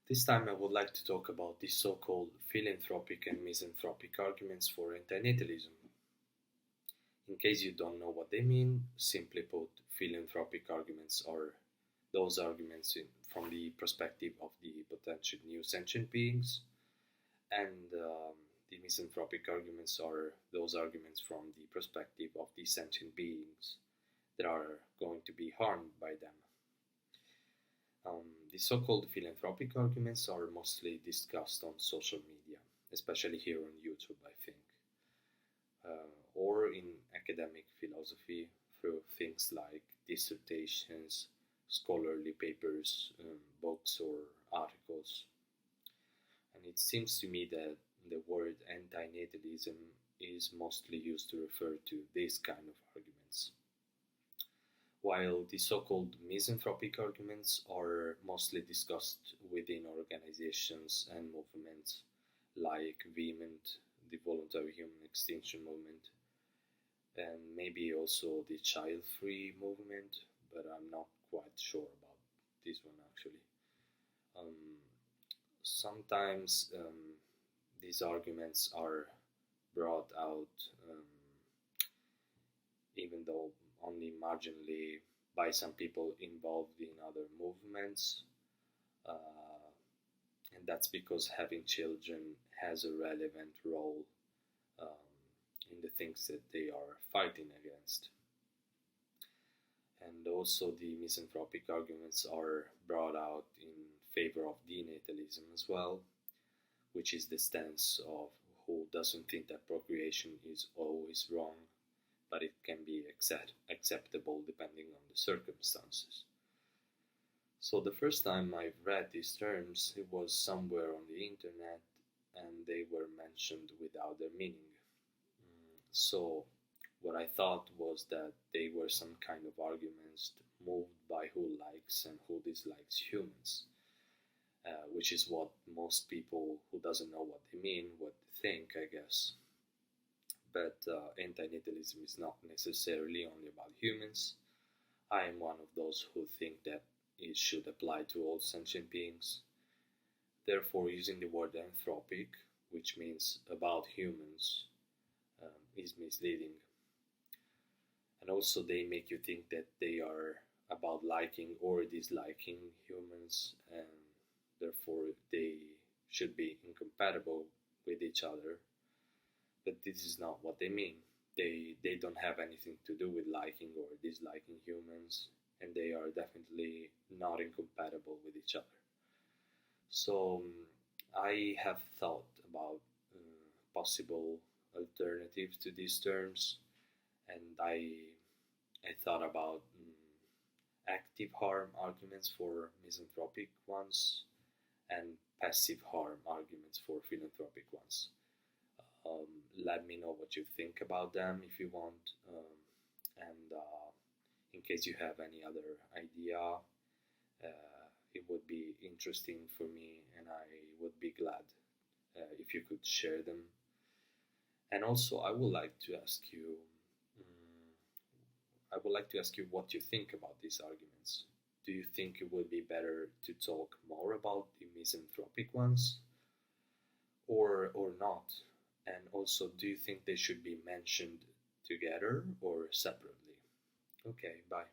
This time I would like to talk about the so-called philanthropic and misanthropic arguments for antinatalism. In case you don't know what they mean, simply put, philanthropic arguments are those arguments from the perspective of the potential new sentient beings, and the misanthropic arguments are those arguments from the perspective of the sentient beings that are going to be harmed by them. The so-called philanthropic arguments are mostly discussed on social media, especially here on YouTube, I think, or in academic philosophy through things like dissertations, scholarly papers, books, or articles. And it seems to me that the word antinatalism is mostly used to refer to this kind of arguments, while the so-called misanthropic arguments are mostly discussed within organizations and movements like Vehement, the voluntary human extinction movement, and maybe also the child-free movement, but I'm not quite sure about this one actually. Um, Sometimes these arguments are brought out, even though only marginally, by some people involved in other movements, uh, and that's because having children has a relevant role um, in the things that they are fighting against. And also, the misanthropic arguments are brought out in favor of denatalism as well, which is the stance of who doesn't think that procreation is always wrong, but it can be acceptable depending on the circumstances. So the first time I've read these terms, it was somewhere on the internet, and they were mentioned without their meaning. So what I thought was that they were some kind of arguments moved by who likes and who dislikes humans, which is what most people who doesn't know what they mean would think, I guess. But antinatalism is not necessarily only about humans. I am one of those who think that it should apply to all sentient beings. Therefore, using the word anthropic, which means about humans, is misleading. And also, they make you think that they are about liking or disliking humans, and therefore they should be incompatible with each other. But this is not what they mean. They don't have anything to do with liking or disliking humans, and they are definitely not incompatible with each other. So I have thought about possible alternatives to these terms, and I thought about active harm arguments for misanthropic ones and passive harm arguments for philanthropic ones. Um, Let me know what you think about them if you want, and in case you have any other idea, it would be interesting for me, and I would be glad if you could share them. And also, I would like to ask you what you think about these arguments. Do you think it would be better to talk more about the misanthropic ones, or not? And also, do you think they should be mentioned together or separately? Okay, bye.